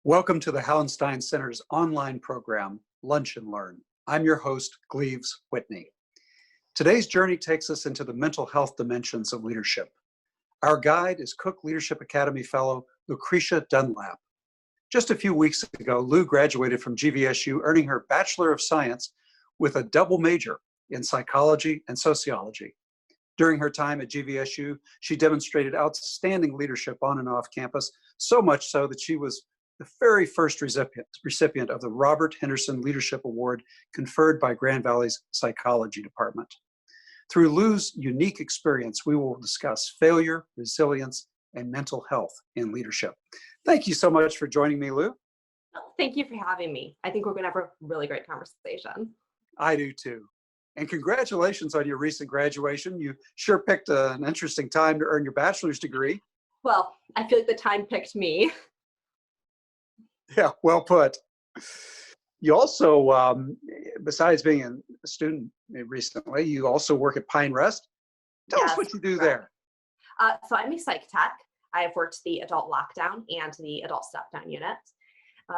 Welcome to the Hallenstein Center's online program, Lunch and Learn. I'm your host, Gleaves Whitney. Today's journey takes us into the mental health dimensions of leadership. Our guide is Cook Leadership Academy Fellow, Lucretia Dunlap. Just a few weeks ago, Lou graduated from GVSU, earning her Bachelor of Science with a double major in psychology and sociology. During her time at GVSU, she demonstrated outstanding leadership on and off campus, so much so that she was the very first recipient of the Robert Henderson Leadership Award conferred by Grand Valley's Psychology Department. Through Lou's unique experience, we will discuss failure, resilience, and mental health in leadership. Thank you so much for joining me, Lou. Thank you for having me. I think we're going to have a really great conversation. I do too. And congratulations on your recent graduation. You sure picked an interesting time to earn your bachelor's degree. Well, I feel like the time picked me. Yeah, well put. You also, besides being a student recently, you also work at Pine Rest. Tell us what you do there. So I'm a psych tech. I've worked the adult lockdown and the adult step-down unit.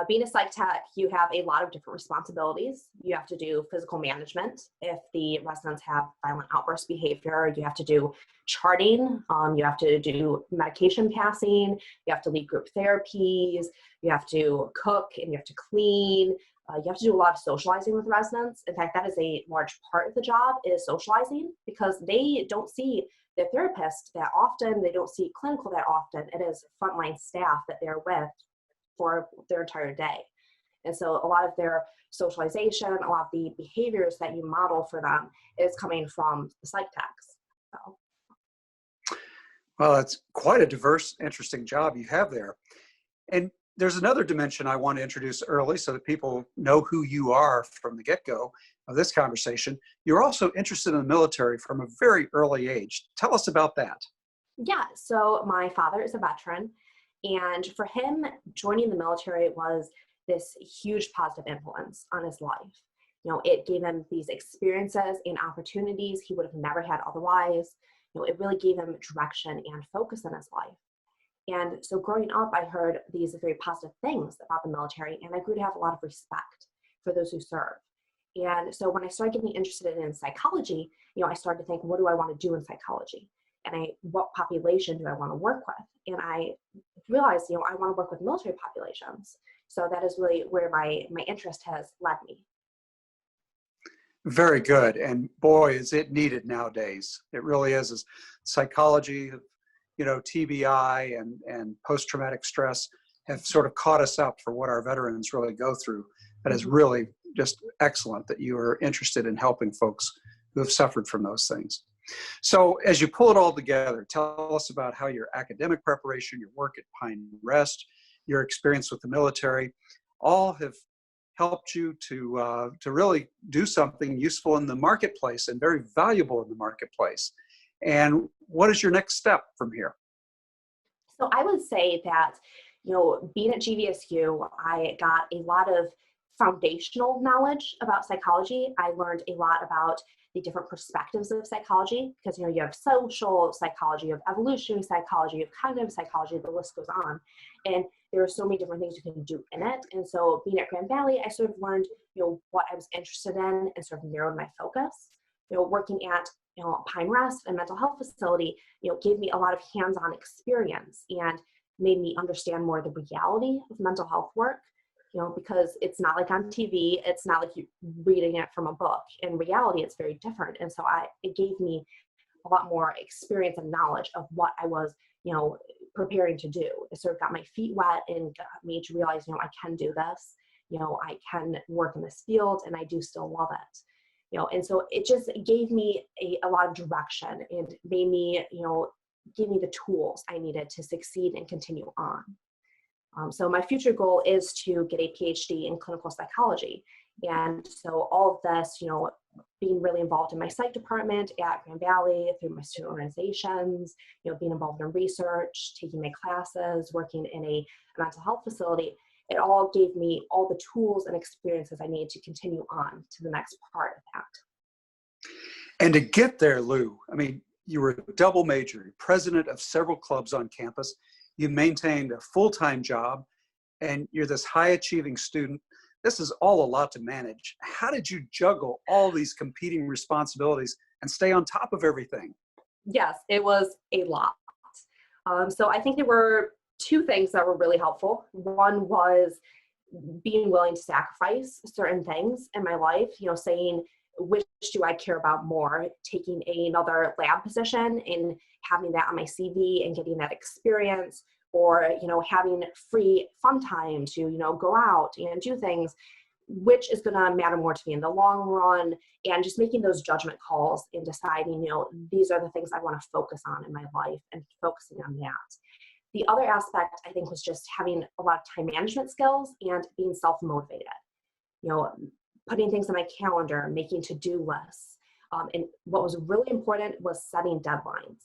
Being a psych tech, you have a lot of different responsibilities. You have to do physical management. If the residents have violent outburst behavior, you have to do charting. You have to do medication passing. You have to lead group therapies. You have to cook and you have to clean. You have to do a lot of socializing with residents. In fact, that is a large part of the job, is socializing, because they don't see their therapist that often. They don't see clinical that often. It is frontline staff that they're with for their entire day. And so a lot of their socialization, a lot of the behaviors that you model for them is coming from the psych techs. So. Well, it's quite a diverse, interesting job you have there. And there's another dimension I want to introduce early so that people know who you are from the get-go of this conversation. You're also interested in the military from a very early age. Tell us about that. Yeah, so my father is a veteran. And for him, joining the military was this huge positive influence on his life. You know, it gave him these experiences and opportunities he would have never had otherwise. You know, it really gave him direction and focus in his life. And so growing up, I heard these very positive things about the military, and I grew to have a lot of respect for those who serve. And so when I started getting interested in psychology, you know, I started to think, what do I want to do in psychology? And what population do I want to work with? And I realized, you know, I want to work with military populations. So that is really where my interest has led me. Very good. And boy, is it needed nowadays. It really is. Psychology, you know, TBI and post-traumatic stress have sort of caught us up for what our veterans really go through. That is really just excellent that you are interested in helping folks who have suffered from those things. So as you pull it all together, tell us about how your academic preparation, your work at Pine Rest, your experience with the military, all have helped you to really do something useful in the marketplace and very valuable in the marketplace. And what is your next step from here? So I would say that, you know, being at GVSU, I got a lot of foundational knowledge about psychology. I learned a lot about the different perspectives of psychology, because, you know, you have social psychology, you have evolutionary psychology, you have cognitive psychology, the list goes on. And there are so many different things you can do in it. And so being at Grand Valley, I sort of learned, you know, what I was interested in and sort of narrowed my focus. You know, working at, you know, Pine Rest, a mental health facility, you know, gave me a lot of hands-on experience and made me understand more the reality of mental health work. You know, because it's not like on TV, it's not like you reading it from a book. In reality, it's very different. And so it gave me a lot more experience and knowledge of what I was, you know, preparing to do. It sort of got my feet wet and got me to realize, you know, I can do this, you know, I can work in this field and I do still love it. You know, and so it just gave me a lot of direction and made me, you know, give me the tools I needed to succeed and continue on. So my future goal is to get a PhD in clinical psychology. And so all of this, you know, being really involved in my psych department at Grand Valley, through my student organizations, you know, being involved in research, taking my classes, working in a mental health facility, it all gave me all the tools and experiences I need to continue on to the next part of that. And to get there, Lou, I mean, you were a double major, president of several clubs on campus. You maintained a full-time job and you're this high achieving student. This is all a lot to manage. How did you juggle all these competing responsibilities and stay on top of everything? Yes, it was a lot. So I think there were two things that were really helpful. One was being willing to sacrifice certain things in my life, saying, which do I care about more? Taking another lab position and having that on my CV and getting that experience, or, having free fun time to, go out and do things, which is going to matter more to me in the long run, and just making those judgment calls and deciding, these are the things I want to focus on in my life and focusing on that. The other aspect, I think, was just having a lot of time management skills and being self-motivated, putting things on my calendar, making to-do lists. And what was really important was setting deadlines.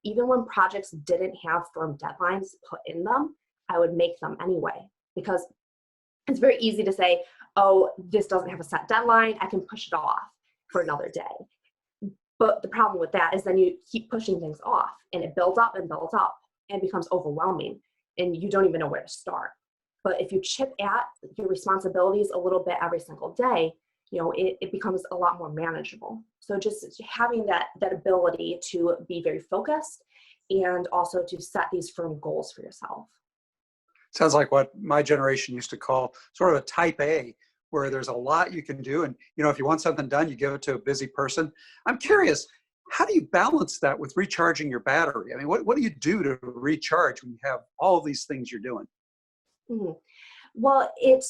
Even when projects didn't have firm deadlines put in them, I would make them anyway, because it's very easy to say, oh, this doesn't have a set deadline, I can push it off for another day. But the problem with that is then you keep pushing things off, and it builds up and becomes overwhelming, and you don't even know where to start. But if you chip at your responsibilities a little bit every single day, it becomes a lot more manageable. So just having that ability to be very focused and also to set these firm goals for yourself. Sounds like what my generation used to call sort of a type A, where there's a lot you can do. And, if you want something done, you give it to a busy person. I'm curious, how do you balance that with recharging your battery? I mean, what do you do to recharge when you have all these things you're doing? Mm-hmm. Well, it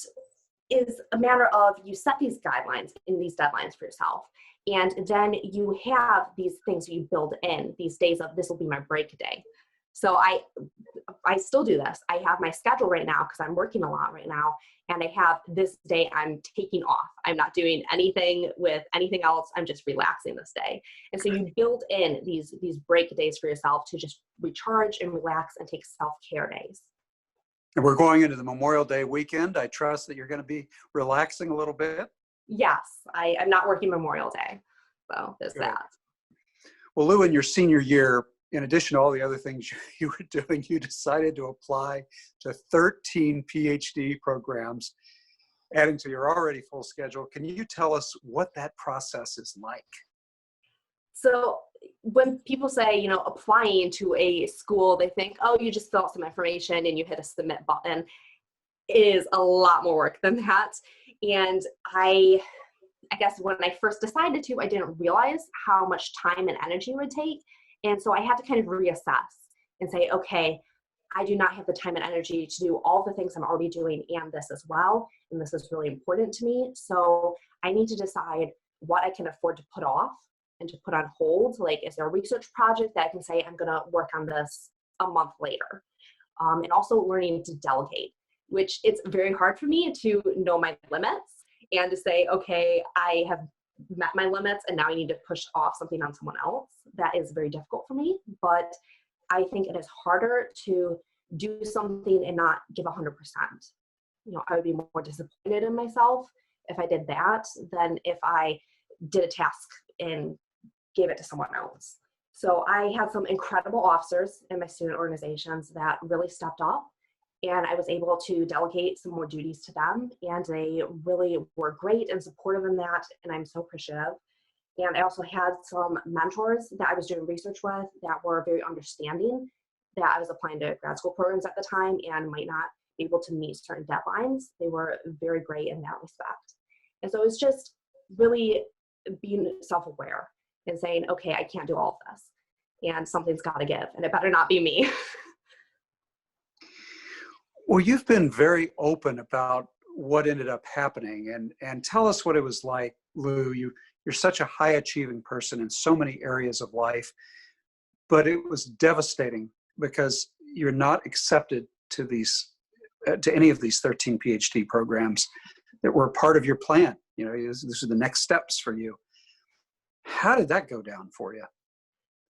is a matter of you set these guidelines and these deadlines for yourself. And then you have these things you build in, these days of this will be my break day. So I still do this. I have my schedule right now because I'm working a lot right now. And I have this day I'm taking off. I'm not doing anything with anything else. I'm just relaxing this day. And so you build in these break days for yourself to just recharge and relax and take self-care days. And we're going into the Memorial Day weekend. I trust that you're going to be relaxing a little bit. Yes, I'm not working Memorial Day. So there's that. Well, Lou, in your senior year, in addition to all the other things you were doing, you decided to apply to 13 PhD programs, adding to your already full schedule. Can you tell us what that process is like? So when people say, applying to a school, they think, oh, you just fill out some information and you hit a submit button. It is a lot more work than that. And I guess when I first decided to, I didn't realize how much time and energy it would take. And so I had to kind of reassess and say, okay, I do not have the time and energy to do all the things I'm already doing and this as well. And this is really important to me. So I need to decide what I can afford to put off and to put on hold. Like, is there a research project that I can say I'm going to work on this a month later? And also learning to delegate, which it's very hard for me to know my limits and to say, okay, I have met my limits and now I need to push off something on someone else. That is very difficult for me, but I think it is harder to do something and not give 100%. I would be more disappointed in myself if I did that than if I did a task and gave it to someone else. So I had some incredible officers in my student organizations that really stepped up, and I was able to delegate some more duties to them, and they really were great and supportive in that, and I'm so appreciative. And I also had some mentors that I was doing research with that were very understanding that I was applying to grad school programs at the time and might not be able to meet certain deadlines. They were very great in that respect. And so it's just really being self-aware and saying, okay, I can't do all of this, and something's got to give, and it better not be me. Well, you've been very open about what ended up happening, and tell us what it was like, Lou. You're such a high achieving person in so many areas of life, but it was devastating because you're not accepted to any of these 13 PhD programs that were part of your plan. This are the next steps for you. How did that go down for you?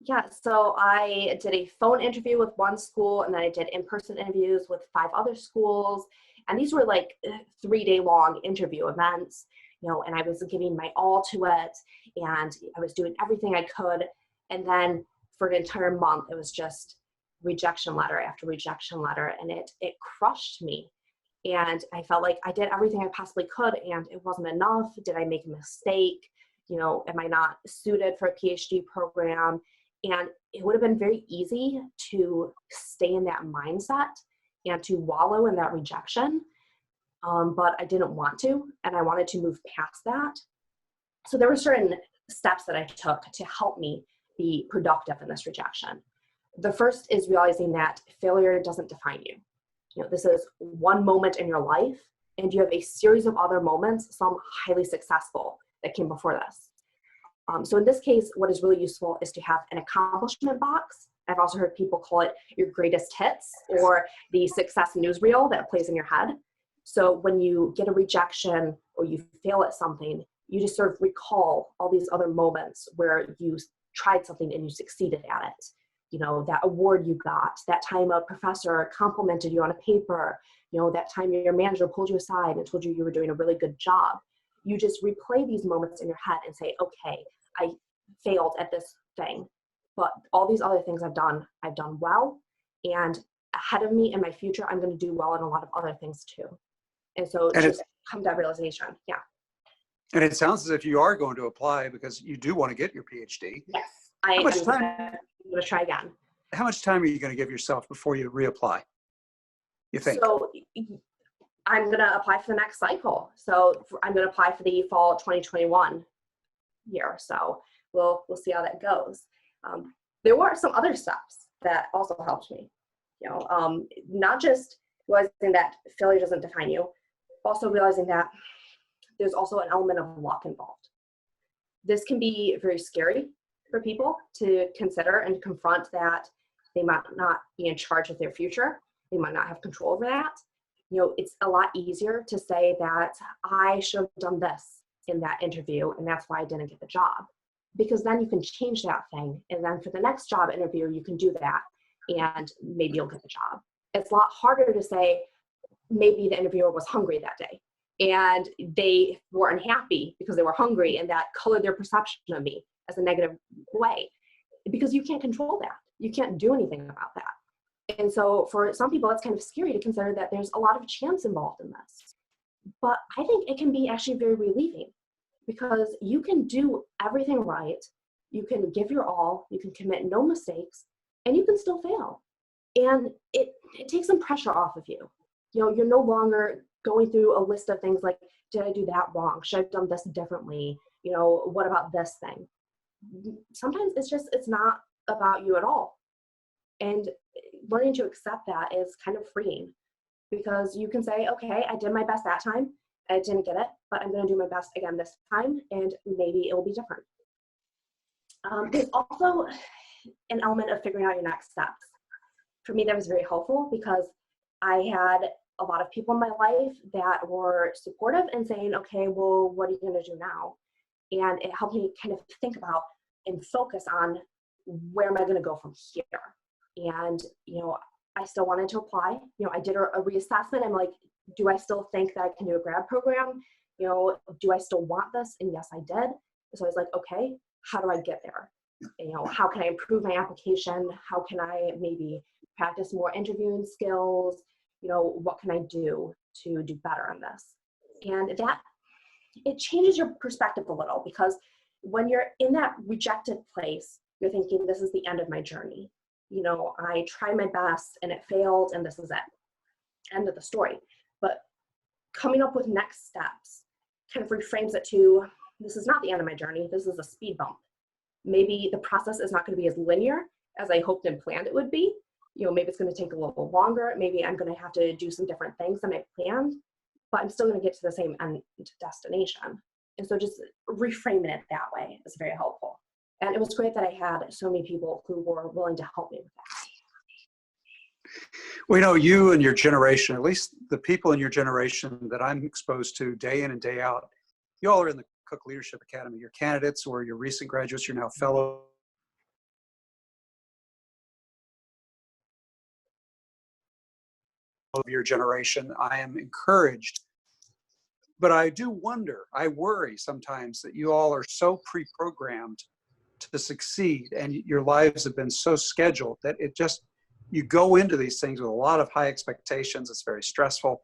Yeah, so I did a phone interview with one school, and then I did in-person interviews with 5 other schools. And these were like 3-day long interview events, and I was giving my all to it, and I was doing everything I could. And then for an entire month, it was just rejection letter after rejection letter, and it crushed me. And I felt like I did everything I possibly could and it wasn't enough. Did I make a mistake? Am I not suited for a PhD program? And it would have been very easy to stay in that mindset and to wallow in that rejection. But I didn't want to, and I wanted to move past that. So there were certain steps that I took to help me be productive in this rejection. The first is realizing that failure doesn't define you. This is one moment in your life, and you have a series of other moments, some highly successful, that came before this. So in this case, what is really useful is to have an accomplishment box. I've also heard people call it your greatest hits or the success newsreel that plays in your head. So when you get a rejection or you fail at something, you just sort of recall all these other moments where you tried something and you succeeded at it. That award you got, that time a professor complimented you on a paper, that time your manager pulled you aside and told you you were doing a really good job. You just replay these moments in your head and say, okay, I failed at this thing, but all these other things I've done well, and ahead of me in my future, I'm going to do well in a lot of other things too. And so just come to that realization. Yeah. And it sounds as if you are going to apply because you do want to get your PhD. Yes. I'm going to try again. How much time are you going to give yourself before you reapply, you think? So I'm going to apply for the next cycle. So I'm going to apply for the fall 2021 year. So we'll see how that goes. There were some other steps that also helped me, not just realizing that failure doesn't define you, also realizing that there's also an element of luck involved. This can be very scary for people to consider and confront, that they might not be in charge of their future. They might not have control over that. It's a lot easier to say that I should have done this in that interview and that's why I didn't get the job, because then you can change that thing. And then for the next job interview, you can do that and maybe you'll get the job. It's a lot harder to say maybe the interviewer was hungry that day and they weren't happy because they were hungry, and that colored their perception of me as a negative way, because you can't control that. You can't do anything about that. And so for some people, it's kind of scary to consider that there's a lot of chance involved in this. But I think it can be actually very relieving, because you can do everything right. You can give your all, you can commit no mistakes, and you can still fail. And it takes some pressure off of you. You're no longer going through a list of things like, did I do that wrong? Should I have done this differently? What about this thing? Sometimes it's not about you at all. And learning to accept that is kind of freeing, because you can say, okay, I did my best that time. I didn't get it, but I'm going to do my best again this time, and maybe it will be different. There's also an element of figuring out your next steps. For me, that was very helpful, because I had a lot of people in my life that were supportive and saying, okay, well, what are you going to do now? And it helped me kind of think about and focus on, where am I going to go from here? And, I still wanted to apply. I did a reassessment. I'm like, do I still think that I can do a grad program? Do I still want this? And yes, I did. So I was like, okay, how do I get there? How can I improve my application? How can I maybe practice more interviewing skills? What can I do to do better on this? And that, it changes your perspective a little, because when you're in that rejected place, you're thinking, this is the end of my journey. I tried my best and it failed, and this is it. End of the story. But coming up with next steps kind of reframes it to, this is not the end of my journey. This is a speed bump. Maybe the process is not going to be as linear as I hoped and planned it would be. Maybe it's going to take a little longer. Maybe I'm going to have to do some different things than I planned, but I'm still going to get to the same end destination. And so just reframing it that way is very helpful. And it was great that I had so many people who were willing to help me with that. Well, you and your generation, at least the people in your generation that I'm exposed to day in and day out, you all are in the Cook Leadership Academy. You're candidates or you're recent graduates, you're now fellow. Of your generation. I am encouraged, but I do wonder, I worry sometimes that you all are so pre-programmed to succeed, and your lives have been so scheduled that you go into these things with a lot of high expectations. It's very stressful.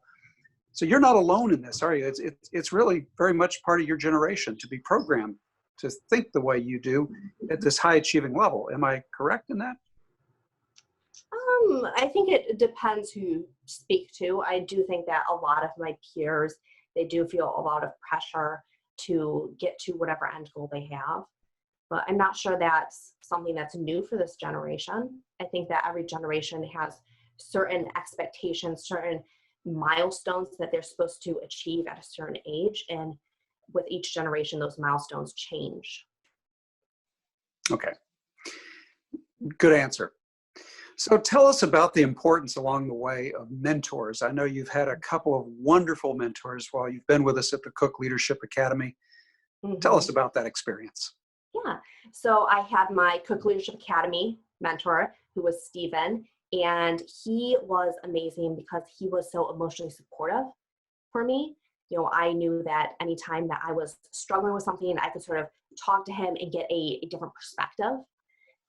So you're not alone in this, are you? It's really very much part of your generation to be programmed to think the way you do at this high achieving level. Am I correct in that? I think it depends who you speak to. I do think that a lot of my peers, they do feel a lot of pressure to get to whatever end goal they have. But I'm not sure that's something that's new for this generation. I think that every generation has certain expectations, certain milestones that they're supposed to achieve at a certain age. And with each generation, those milestones change. Okay, good answer. So tell us about the importance along the way of mentors. I know you've had a couple of wonderful mentors while you've been with us at the Cook Leadership Academy. Tell us about that experience. Yeah. So I had my Cook Leadership Academy mentor, who was Stephen, and he was amazing because he was so emotionally supportive for me. You know, I knew that anytime that I was struggling with something, I could sort of talk to him and get a different perspective.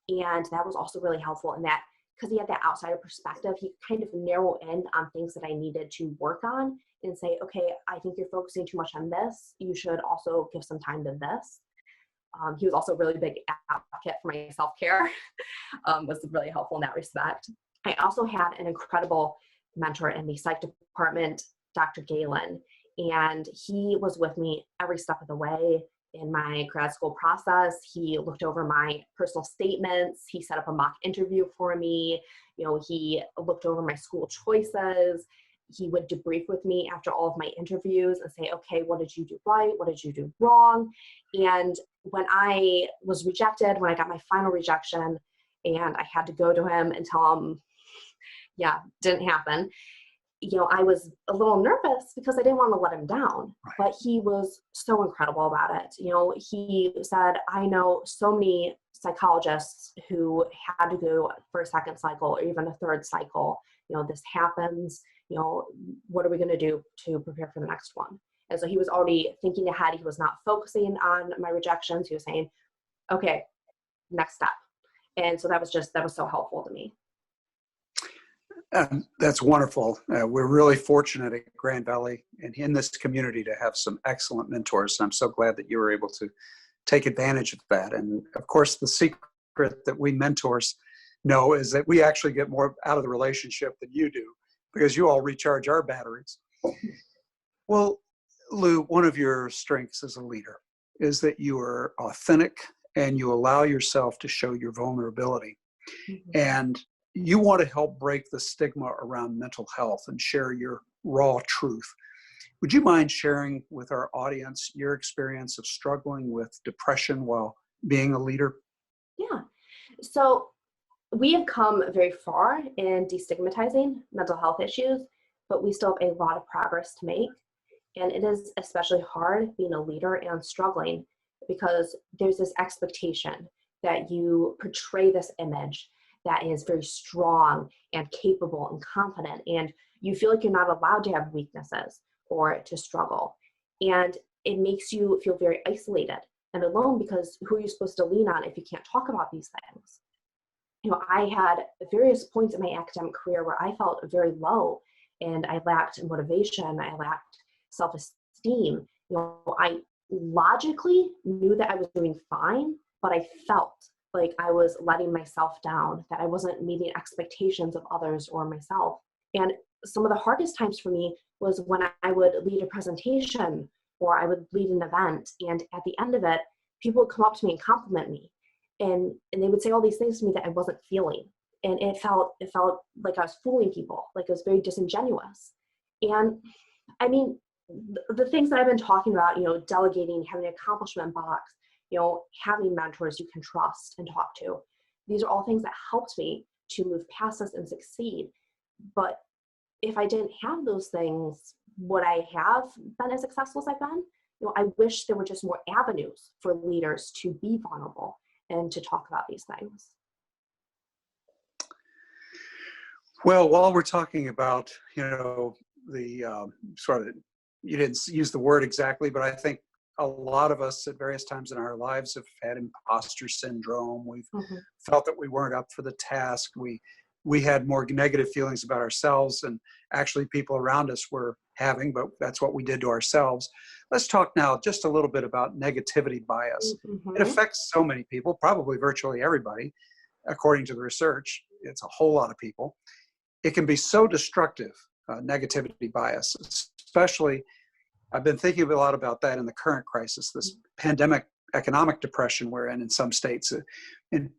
And that was also really helpful in that, because he had that outsider perspective, he kind of narrow in on things that I needed to work on and say, okay, I think you're focusing too much on this. You should also give some time to this. He was also a really big advocate for my self-care, was really helpful in that respect. I also had an incredible mentor in the psych department, Dr. Galen, and he was with me every step of the way in my grad school process. He looked over my personal statements. He set up a mock interview for me. You know, he looked over my school choices. He would debrief with me after all of my interviews and say, okay, what did you do right? What did you do wrong? And when I was rejected, when I got my final rejection and I had to go to him and tell him, didn't happen, you know, I was a little nervous because I didn't want to let him down, but he was so incredible about it. You know, he said, I know so many psychologists who had to go for a second cycle or even a third cycle. You know, this happens, you know, what are we going to do to prepare for the next one? And so he was already thinking ahead. He was not focusing on my rejections. He was saying, okay, next step. And so that was so helpful to me. That's wonderful. We're really fortunate at Grand Valley and in this community to have some excellent mentors. And I'm so glad that you were able to take advantage of that. And of course, the secret that we mentors know is that we actually get more out of the relationship than you do, because you all recharge our batteries. Well, Lou, one of your strengths as a leader is that you are authentic and you allow yourself to show your vulnerability. And you want to help break the stigma around mental health and share your raw truth. Would you mind sharing with our audience your experience of struggling with depression while being a leader? Yeah. So we have come very far in destigmatizing mental health issues, but we still have a lot of progress to make. And it is especially hard being a leader and struggling because there's this expectation that you portray this image that is very strong and capable and confident, and you feel like you're not allowed to have weaknesses or to struggle. And it makes you feel very isolated and alone, because who are you supposed to lean on if you can't talk about these things? You know, I had various points in my academic career where I felt very low and I lacked motivation, I lacked self-esteem. You know, I logically knew that I was doing fine, but I felt like I was letting myself down, that I wasn't meeting expectations of others or myself. And some of the hardest times for me was when I would lead a presentation or I would lead an event, and at the end of it, people would come up to me and compliment me. And they would say all these things to me that I wasn't feeling. And it felt like I was fooling people, like it was very disingenuous. And I mean, the things that I've been talking about, you know, delegating, having an accomplishment box, you know, having mentors you can trust and talk to. These are all things that helped me to move past this and succeed. But if I didn't have those things, would I have been as successful as I've been? You know, I wish there were just more avenues for leaders to be vulnerable and to talk about these things. Well, while we're talking about, you know, the sort of, you didn't use the word exactly, but I think a lot of us at various times in our lives have had imposter syndrome. We've felt that we weren't up for the task. We we had more negative feelings about ourselves and actually people around us were having, but that's what we did to ourselves. Let's talk now just a little bit about negativity bias. It Mm-hmm. affects so many people, probably virtually everybody, according to the research. It's a whole lot of people. It can be so destructive, negativity bias, especially, I've been thinking a lot about that in the current crisis, this pandemic economic depression we're in some states. And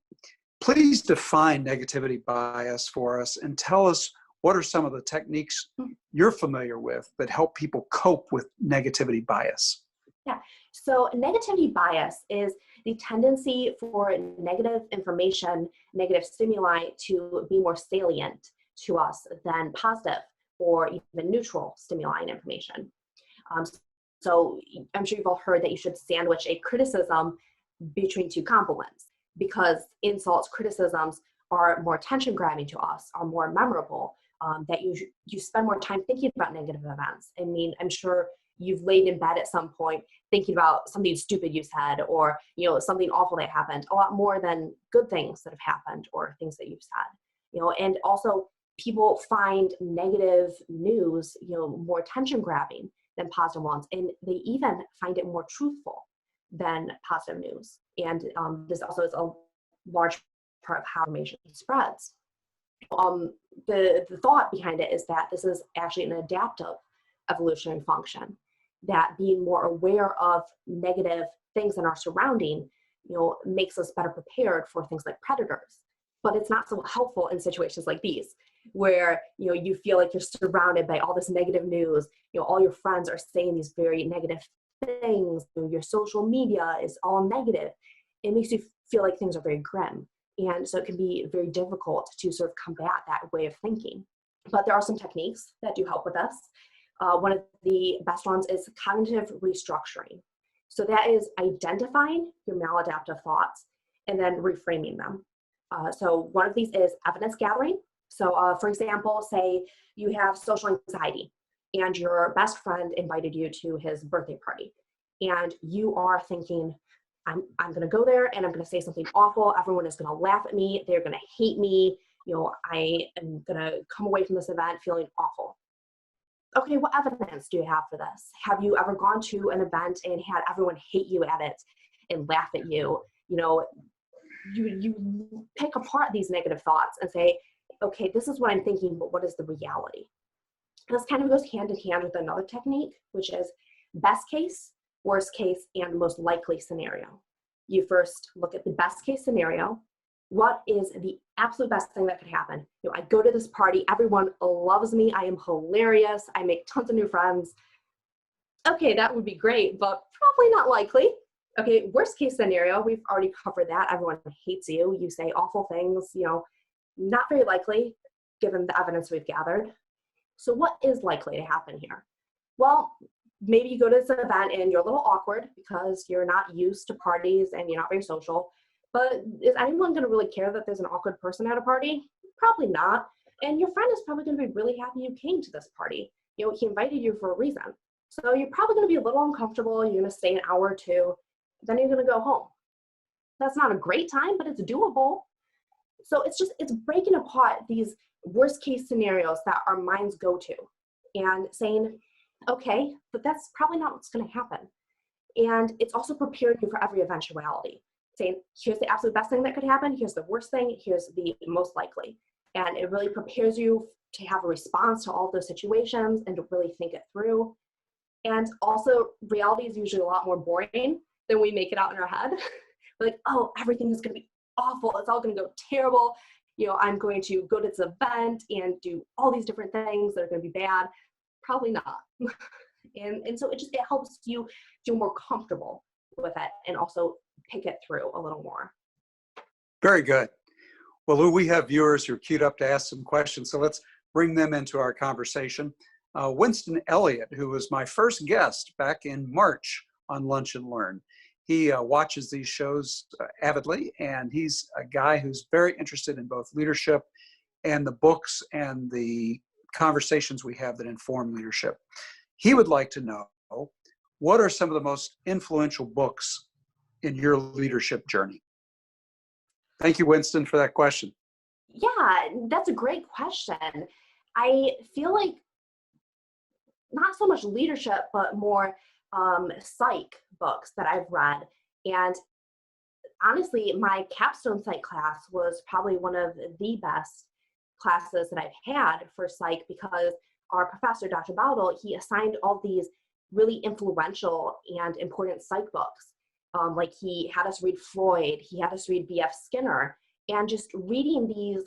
please define negativity bias for us and tell us what are some of the techniques you're familiar with that help people cope with negativity bias? Yeah. So negativity bias is the tendency for negative information, negative stimuli to be more salient to us than positive or even neutral stimuli and information. Um, so I'm sure you've all heard that you should sandwich a criticism between two compliments, because insults, criticisms are more attention grabbing to us, are more memorable, that you spend more time thinking about negative events. I mean, I'm sure you've laid in bed at some point thinking about something stupid you said, or something awful that happened, a lot more than good things that have happened or things that you've said. And also people find negative news more attention grabbing than positive ones, and they even find it more truthful than positive news. And this also is a large part of how information spreads. The thought behind it is that this is actually an adaptive evolutionary function, that being more aware of negative things in our surrounding, makes us better prepared for things like predators. But it's not so helpful in situations like these, where you feel like you're surrounded by all this negative news. All your friends are saying these very negative things. Your social media is all negative. It makes you feel like things are very grim. And so it can be very difficult to sort of combat that way of thinking. But there are some techniques that do help with this. One of the best ones is cognitive restructuring. So that is identifying your maladaptive thoughts and then reframing them. So one of these is evidence gathering. So for example, say you have social anxiety and your best friend invited you to his birthday party, and you are thinking, I'm going to go there and I'm going to say something awful. Everyone is going to laugh at me. They're going to hate me. I am going to come away from this event feeling awful. Okay, what evidence do you have for this? Have you ever gone to an event and had everyone hate you at it and laugh at you? You pick apart these negative thoughts and say, okay, this is what I'm thinking, but what is the reality? This kind of goes hand in hand with another technique, which is best case, worst case, and most likely scenario. You first look at the best case scenario. What is the absolute best thing that could happen? I go to this party, everyone loves me, I am hilarious, I make tons of new friends. Okay, that would be great, but probably not likely. Okay, worst case scenario, we've already covered that. Everyone hates you, you say awful things, not very likely given the evidence we've gathered. So what is likely to happen here? Well, maybe you go to this event and you're a little awkward because you're not used to parties and you're not very social. But is anyone going to really care that there's an awkward person at a party? Probably not. And your friend is probably going to be really happy you came to this party. He invited you for a reason. So you're probably going to be a little uncomfortable. You're going to stay an hour or two. Then you're going to go home. That's not a great time, but it's doable. So it's breaking apart these worst case scenarios that our minds go to and saying, okay, but that's probably not what's going to happen. And it's also preparing you for every eventuality, saying, here's the absolute best thing that could happen, here's the worst thing, here's the most likely. And it really prepares you to have a response to all of those situations and to really think it through. And also, reality is usually a lot more boring than we make it out in our head. We're like, oh, everything is going to be awful, it's all going to go terrible. I'm going to go to this event and do all these different things that are going to be bad. Probably not. and so it helps you feel more comfortable with it and also pick it through a little more. Very good. Well, Lou, we have viewers who are queued up to ask some questions, so let's bring them into our conversation. Winston Elliott, who was my first guest back in March on Lunch and Learn. He watches these shows avidly, and he's a guy who's very interested in both leadership and the books and the conversations we have that inform leadership. He would like to know, what are some of the most influential books in your leadership journey? Thank you, Winston, for that question. Yeah, that's a great question. I feel like not so much leadership, but more psych books that I've read. And honestly, my capstone psych class was probably one of the best classes that I've had for psych, because our professor, Dr. Bowdle, he assigned all these really influential and important psych books. Like he had us read Freud, he had us read B.F. Skinner, and just reading these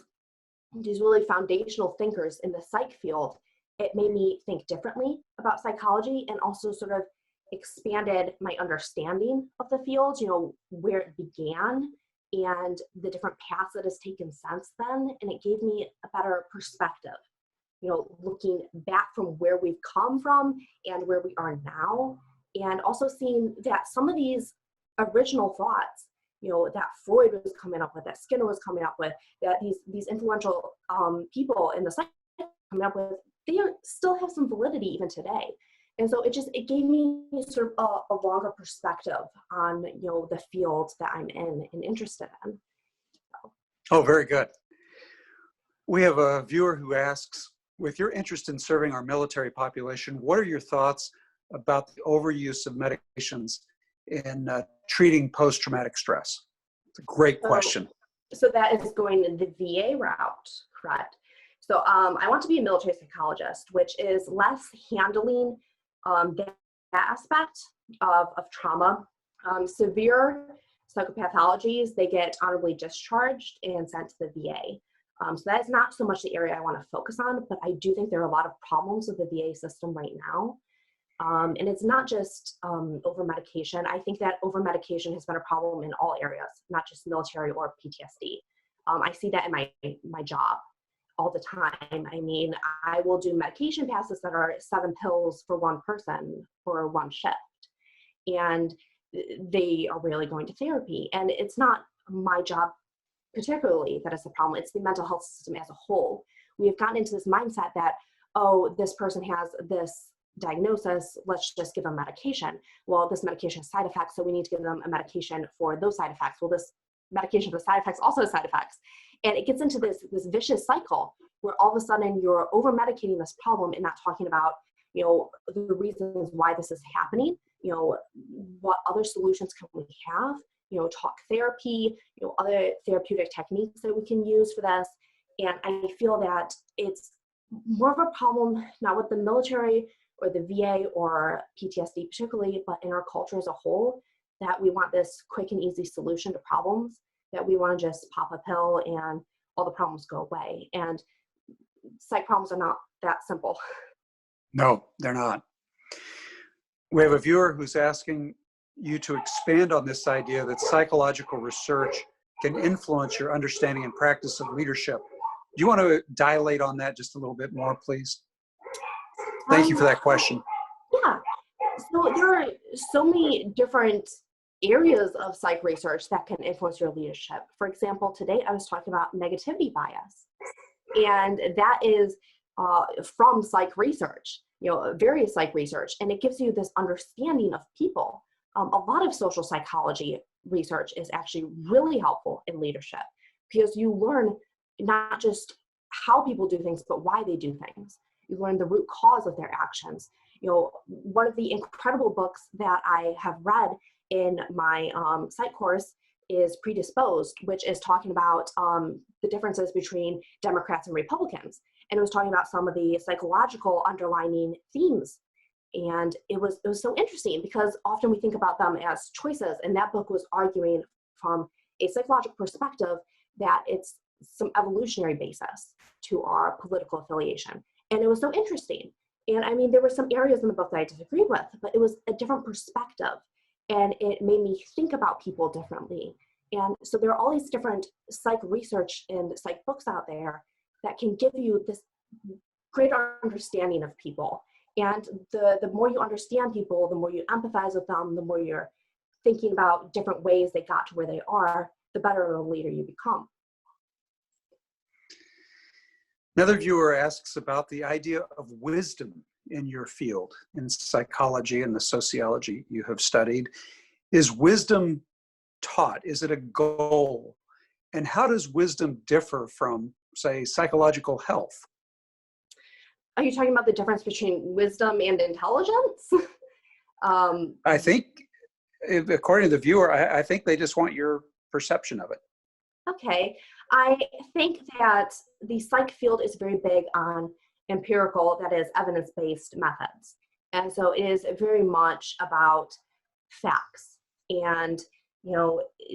really foundational thinkers in the psych field, it made me think differently about psychology, and also sort of expanded my understanding of the field, where it began and the different paths that has taken since then. And it gave me a better perspective, looking back from where we've come from and where we are now. And also seeing that some of these original thoughts, that Freud was coming up with, that Skinner was coming up with, that these influential people in the psych coming up with, they still have some validity even today. And so it gave me sort of a longer perspective on, the field that I'm in and interested in. Oh, very good. We have a viewer who asks, with your interest in serving our military population, what are your thoughts about the overuse of medications in treating post-traumatic stress? It's a great question. So that is going the VA route, correct? So I want to be a military psychologist, which is less handling that aspect of trauma. Severe psychopathologies, they get honorably discharged and sent to the VA. So that is not so much the area I want to focus on, but I do think there are a lot of problems with the VA system right now. And it's not just over medication. I think that over medication has been a problem in all areas, not just military or PTSD. I see that in my job all the time. I mean, I will do medication passes that are 7 pills for one person for one shift, and they are rarely going to therapy. And it's not my job particularly that is the problem. It's the mental health system as a whole. We have gotten into this mindset that, oh, this person has this diagnosis, let's just give them medication. Well, this medication has side effects, so we need to give them a medication for those side effects. Well, this medication for side effects also has side effects. And it gets into this vicious cycle where all of a sudden you're over-medicating this problem and not talking about, the reasons why this is happening, what other solutions can we have, talk therapy, other therapeutic techniques that we can use for this. And I feel that it's more of a problem, not with the military or the VA or PTSD particularly, but in our culture as a whole, that we want this quick and easy solution to problems, that we want to just pop a pill and all the problems go away. And psych problems are not that simple. No, they're not. We have a viewer who's asking you to expand on this idea that psychological research can influence your understanding and practice of leadership. Do you want to dilate on that just a little bit more, please? Thank you for that question. Yeah. So there are so many different areas of psych research that can influence your leadership. For example, today I was talking about negativity bias, and that is from psych research, various psych research, and it gives you this understanding of people. A lot of social psychology research is actually really helpful in leadership, because you learn not just how people do things, but why they do things. You learn the root cause of their actions. One of the incredible books that I have read in my psych course is Predisposed, which is talking about the differences between Democrats and Republicans. And it was talking about some of the psychological underlying themes. And it was so interesting, because often we think about them as choices. And that book was arguing from a psychological perspective that it's some evolutionary basis to our political affiliation. And it was so interesting. And I mean, there were some areas in the book that I disagreed with, but it was a different perspective. And it made me think about people differently. And so there are all these different psych research and psych books out there that can give you this greater understanding of people. And the more you understand people, the more you empathize with them, the more you're thinking about different ways they got to where they are, the better of a leader you become. Another viewer asks about the idea of wisdom in your field, in psychology and the sociology you have studied. Is wisdom taught? Is it a goal? And how does wisdom differ from, say, psychological health? Are you talking about the difference between wisdom and intelligence? I think, according to the viewer, I think they just want your perception of it. Okay. I think that the psych field is very big on empirical, that is, evidence-based methods. And so it is very much about facts. And,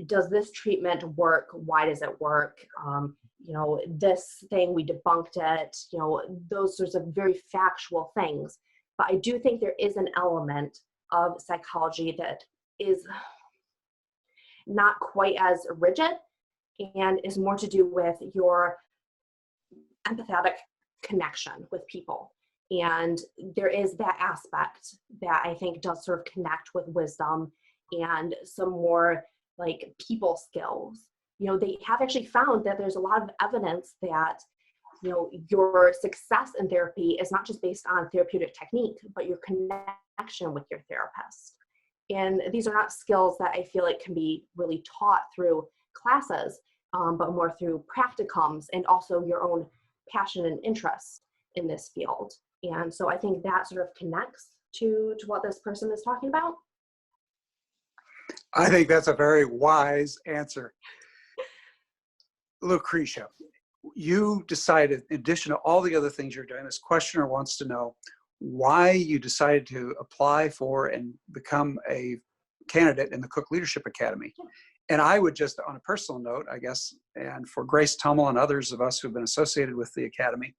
does this treatment work? Why does it work? This thing, we debunked it, those sorts of very factual things. But I do think there is an element of psychology that is not quite as rigid and is more to do with your empathetic connection with people. And there is that aspect that I think does sort of connect with wisdom and some more like people skills. They have actually found that there's a lot of evidence that, your success in therapy is not just based on therapeutic technique, but your connection with your therapist. And these are not skills that I feel like can be really taught through classes, but more through practicums and also your own passion and interest in this field. And so I think that sort of connects to what this person is talking about. I think that's a very wise answer. Lucretia, you decided, in addition to all the other things you're doing, this questioner wants to know why you decided to apply for and become a candidate in the Cook Leadership Academy. And I would just, on a personal note, I guess, and for Grace Tummel and others of us who've been associated with the Academy,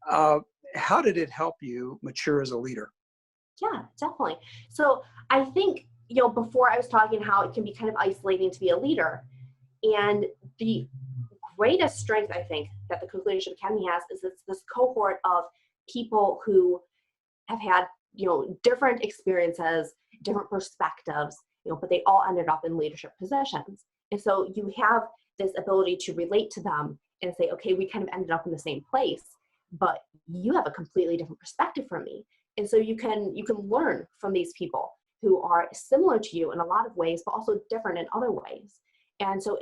how did it help you mature as a leader? Yeah, definitely. So I think, before I was talking how it can be kind of isolating to be a leader. And the greatest strength, I think, that the Cook Leadership Academy has is it's this cohort of people who have had, different experiences, different perspectives, but they all ended up in leadership positions. And so you have this ability to relate to them and say, okay, we kind of ended up in the same place, but you have a completely different perspective from me. And so you can learn from these people who are similar to you in a lot of ways, but also different in other ways. And so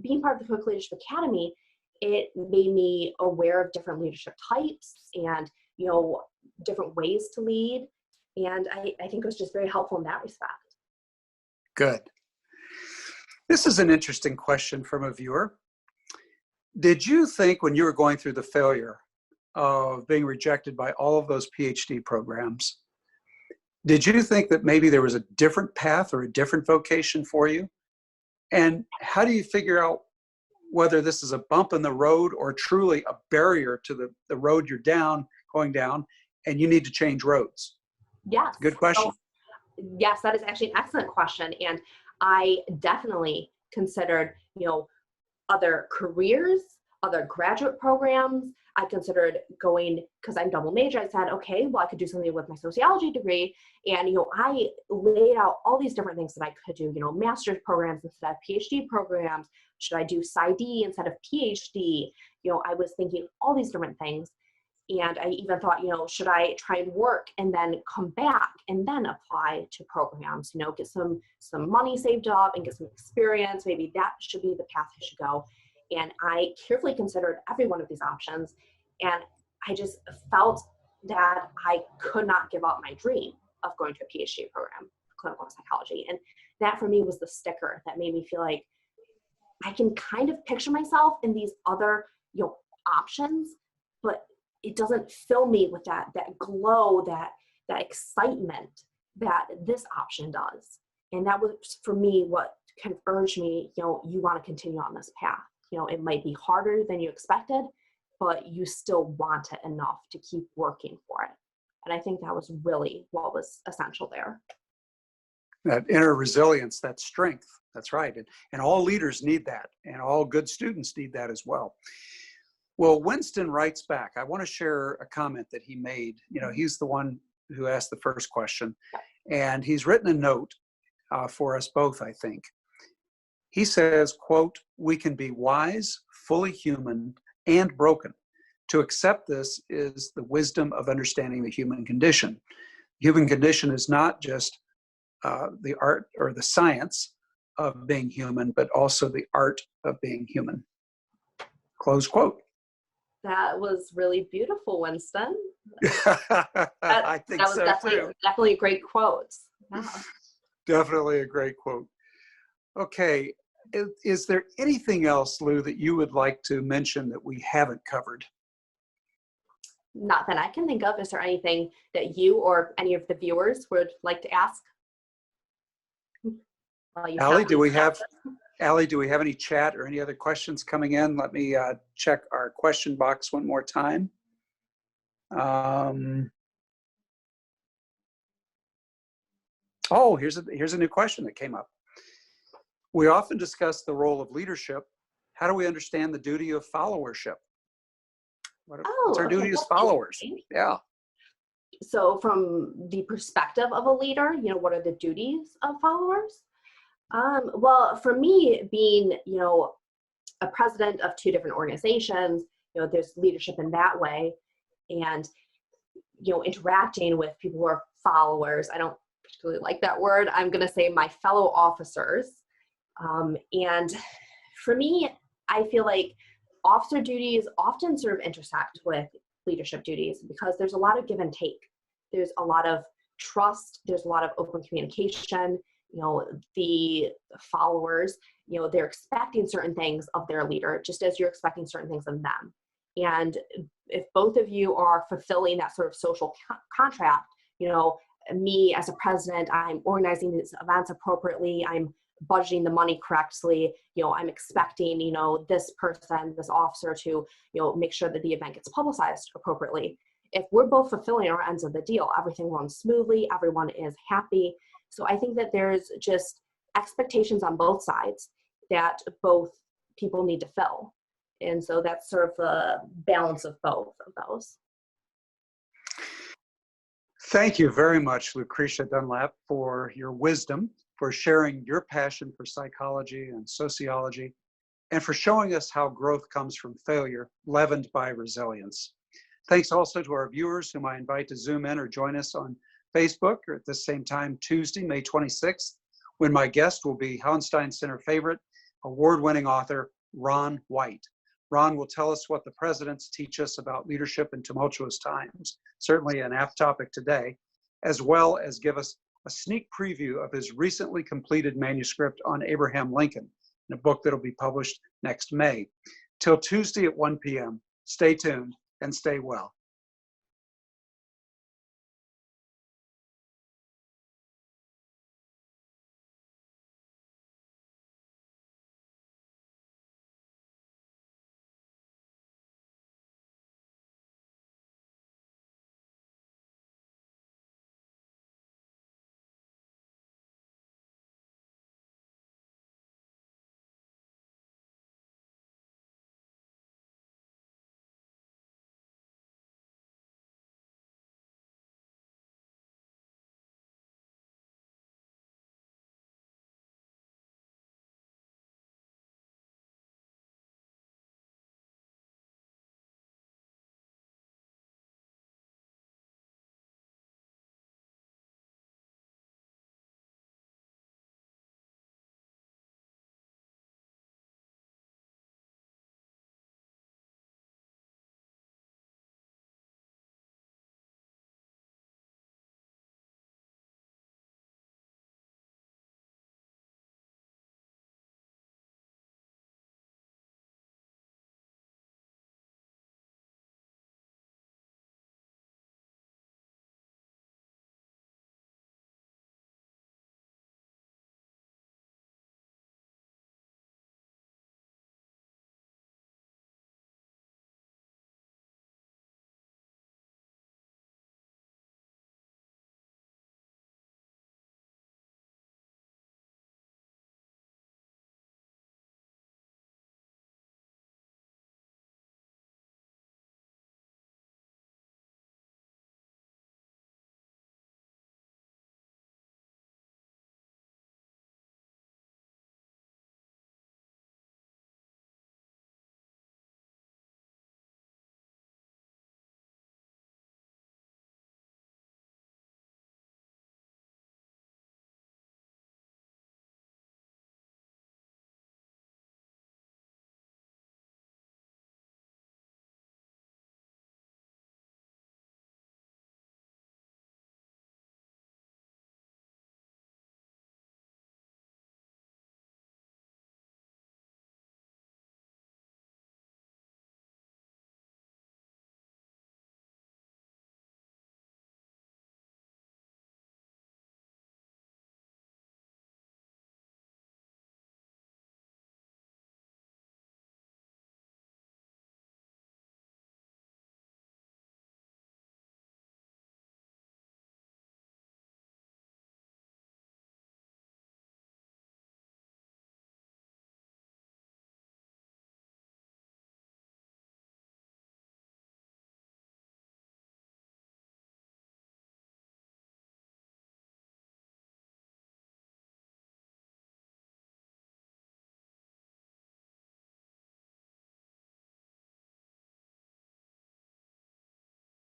being part of the Cook Leadership Academy, it made me aware of different leadership types and, different ways to lead. And I think it was just very helpful in that respect. Good. This is an interesting question from a viewer. Did you think when you were going through the failure of being rejected by all of those PhD programs, did you think that maybe there was a different path or a different vocation for you? And how do you figure out whether this is a bump in the road or truly a barrier to the road you're going down, and you need to change roads? Yes. Good question. So, yes, that is actually an excellent question. And I definitely considered, other careers, other graduate programs. I considered going, because I'm double major, I said, okay, well, I could do something with my sociology degree. And, I laid out all these different things that I could do, master's programs instead of PhD programs. Should I do PsyD instead of PhD? I was thinking all these different things. And I even thought, should I try and work and then come back and then apply to programs, get some money saved up and get some experience. Maybe that should be the path I should go. And I carefully considered every one of these options. And I just felt that I could not give up my dream of going to a PhD program, clinical psychology. And that for me was the sticker that made me feel like I can kind of picture myself in these other, options, but it doesn't fill me with that glow, that excitement that this option does. And that was for me what kind of urged me, you want to continue on this path. It might be harder than you expected, but you still want it enough to keep working for it. And I think that was really what was essential there. That inner resilience, that strength, that's right. And all leaders need that, and all good students need that as well. Well, Winston writes back. I want to share a comment that he made. He's the one who asked the first question, and he's written a note for us both, I think. He says, quote, "We can be wise, fully human, and broken. To accept this is the wisdom of understanding the human condition. The human condition is not just the art or the science of being human, but also the art of being human. Close quote. That was really beautiful, Winston. I think that was so too. definitely a great quote. Yeah. Definitely a great quote. Okay, is there anything else, Lou, that you would like to mention that we haven't covered? Not that I can think of. Is there anything that you or any of the viewers would like to ask? Allie, do we have any chat or any other questions coming in? Let me check our question box one more time. Oh, here's a new question that came up. We often discuss the role of leadership. How do we understand the duty of followership? What's our duty as followers? Yeah. So from the perspective of a leader, what are the duties of followers? Well, for me, being, a president of two different organizations, there's leadership in that way. And, interacting with people who are followers, I don't particularly like that word. I'm going to say my fellow officers. And for me, I feel like officer duties often sort of intersect with leadership duties because there's a lot of give and take. There's a lot of trust. There's a lot of open communication. The followers, they're expecting certain things of their leader, just as you're expecting certain things of them. And if both of you are fulfilling that sort of social contract, me as a president, I'm organizing these events appropriately. I'm budgeting the money correctly. I'm expecting, this person, this officer to, make sure that the event gets publicized appropriately. If we're both fulfilling our ends of the deal, everything runs smoothly, everyone is happy. So I think that there's just expectations on both sides that both people need to fill. And so that's sort of a balance of both of those. Thank you very much, Lucretia Dunlap, for your wisdom, for sharing your passion for psychology and sociology, and for showing us how growth comes from failure, leavened by resilience. Thanks also to our viewers, whom I invite to Zoom in or join us on Facebook or at the same time Tuesday, May 26th, when my guest will be Hauenstein Center favorite, award-winning author, Ron White. Ron will tell us what the presidents teach us about leadership in tumultuous times, certainly an apt topic today, as well as give us a sneak preview of his recently completed manuscript on Abraham Lincoln, in a book that will be published next May. Till Tuesday at 1 p.m., stay tuned and stay well.